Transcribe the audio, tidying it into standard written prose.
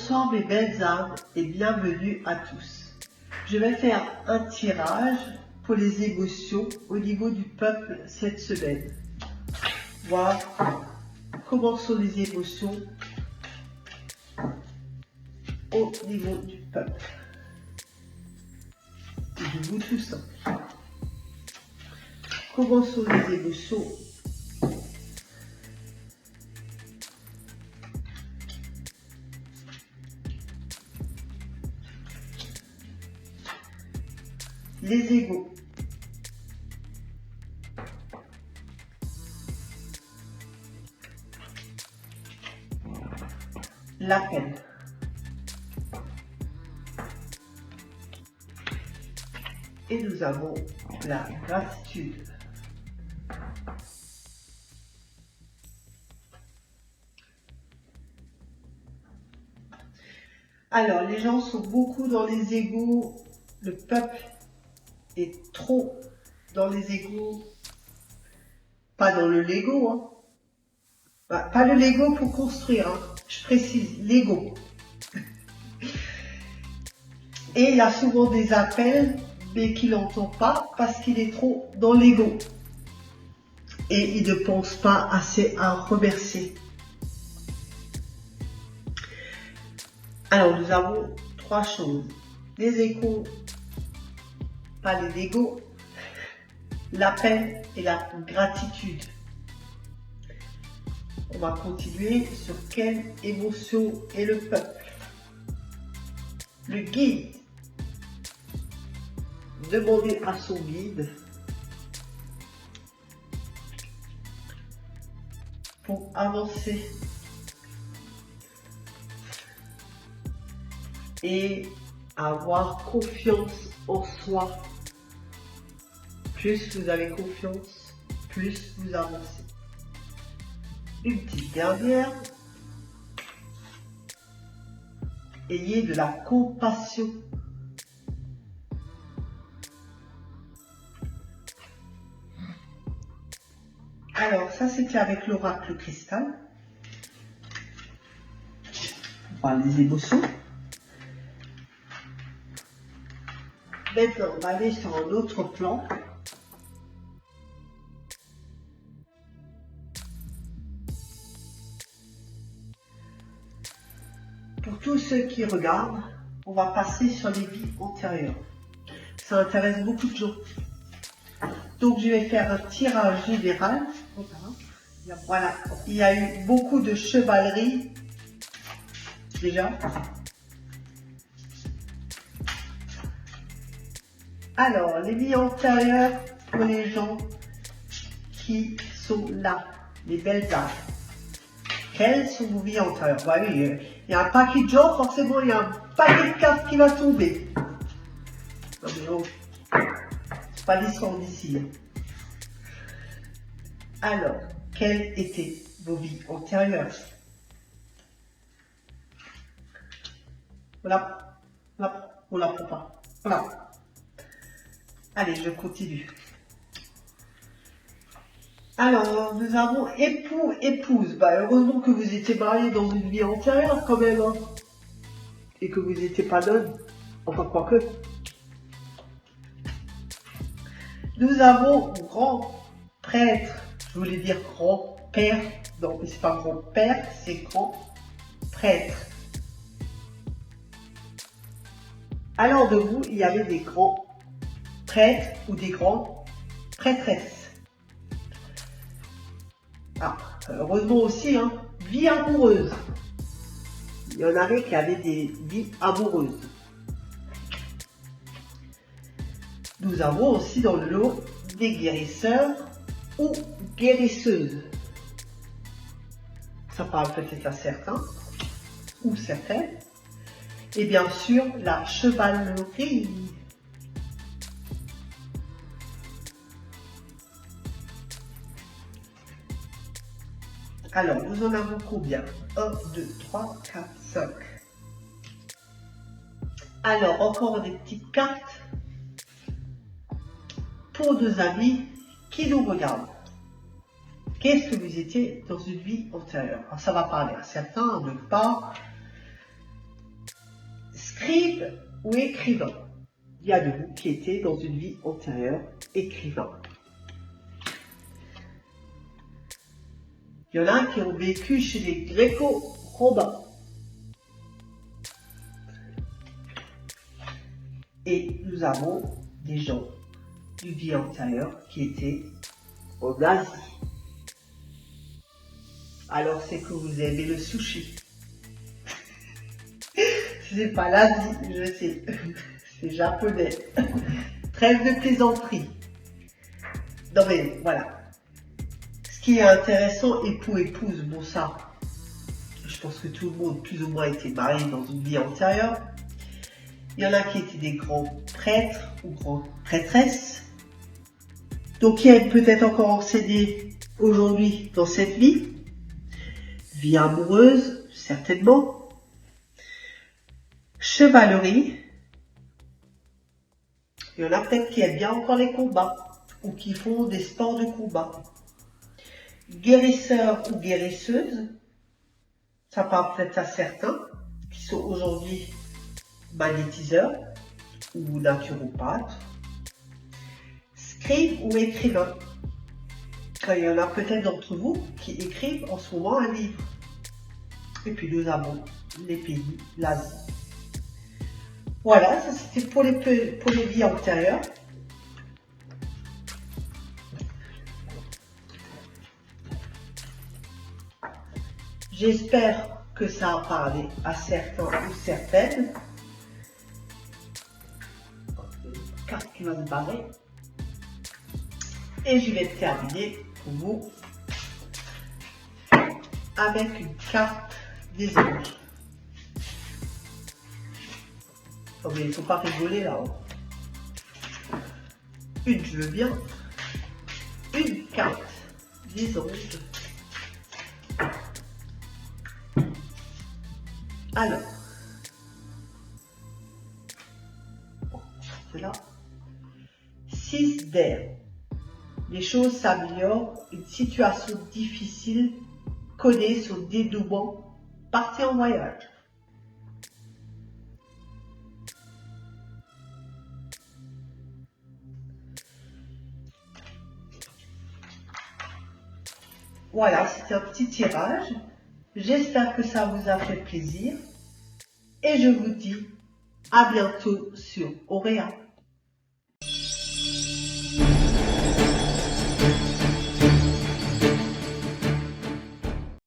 Bonsoir mes belles âmes et bienvenue à tous. Je vais faire un tirage pour les émotions au niveau du peuple cette semaine. Voir comment sont les émotions au niveau du peuple. Et de vous tous. Comment sont les émotions ? Les égos. La peine. Et nous avons la gratitude. Alors, les gens sont beaucoup dans les égos. Le peuple est trop dans les égos. Pas dans le Lego, hein. Bah, pas le Lego pour construire, hein. Je précise, Lego. Et il a souvent des appels, mais qu'il n'entend pas parce qu'il est trop dans l'ego. Et il ne pense pas assez à remercier. Alors, nous avons trois choses. Les échos, pas les Lego, l'appel et la gratitude. On va continuer sur quelle émotion est le peuple. Le guide. Demandez à son guide pour avancer et avoir confiance en soi. Plus vous avez confiance, plus vous avancez. Une petite dernière. Ayez de la compassion. Alors, ça c'était avec l'oracle cristal. Enfin, les émotions. Maintenant, on va aller sur un autre plan. Pour tous ceux qui regardent, on va passer sur les vies antérieures. Ça intéresse beaucoup de gens. Donc, je vais faire un tirage général. Voilà, il y a eu beaucoup de chevalerie déjà. Alors, les vies antérieures pour les gens qui sont là, les belles âmes. Quelles sont vos vies antérieures? Bah oui, il y a un paquet de gens, forcément, il y a un paquet de cartes qui va tomber. Non mais non, c'est pas l'histoire d'ici. Alors, quelles étaient vos vies antérieures? On la prend pas. Voilà. Allez, je continue. Alors, nous avons époux, épouse. Bah, heureusement que vous étiez mariés dans une vie antérieure quand même. Hein. Et que vous n'étiez pas nonne. Enfin, quoique. Nous avons grand prêtre. Je voulais dire grand-père. Non, mais c'est pas grand-père, c'est grand prêtre. Alors de vous, il y avait des grands prêtres ou des grandes prêtresses. Ah, heureusement aussi, hein, vie amoureuse. Il y en avait qui avaient des vies amoureuses. Nous avons aussi dans le lot des guérisseurs ou guérisseuses. Ça parle peut-être à certains ou certaines. Et bien sûr, la chevalerie. Alors, nous en avons combien? 1, 2, 3, 4, 5. Alors, encore des petites cartes pour nos amis qui nous regardent. Qu'est-ce que vous étiez dans une vie antérieure? Alors, ça va parler à certains, à d'autres pas. Écrive ou écrivain. Il y a de vous qui étaient dans une vie antérieure écrivain. Il y en a qui ont vécu chez les Gréco-Romains. Et nous avons des gens d'une vie antérieure qui étaient en Asie. Alors c'est que vous aimez le sushi. C'est pas l'Asie, je sais. C'est japonais. Trêve de plaisanterie. Non mais voilà. Ce qui est intéressant, époux-épouse, bon ça, je pense que tout le monde plus ou moins été marié dans une vie antérieure. Il y en a qui étaient des grands prêtres ou grandes prêtresses. Donc qui est peut-être encore enseigné aujourd'hui dans cette vie. Vie amoureuse, certainement. Chevalerie. Il y en a peut-être qui aiment bien encore les combats ou qui font des sports de combat. Guérisseurs ou guérisseuses. Ça parle peut-être à certains qui sont aujourd'hui magnétiseurs ou naturopathes. Scribe ou écrivain. Il y en a peut-être d'entre vous qui écrivent en ce moment un livre. Et puis nous avons les pays, l'Asie. Voilà, ça c'était pour les vies antérieures. J'espère que ça a parlé à certains ou certaines. Une carte qui va se barrer. Et je vais terminer pour vous avec une carte des anges. Oh mais il ne faut pas rigoler là. Une, je veux bien. Une carte des anges. Alors, c'est là. 6 d'air. Les choses s'améliorent, une situation difficile connaît son dénouement. Partez en voyage. Voilà, c'était un petit tirage. J'espère que ça vous a fait plaisir. Et je vous dis à bientôt sur Auréa.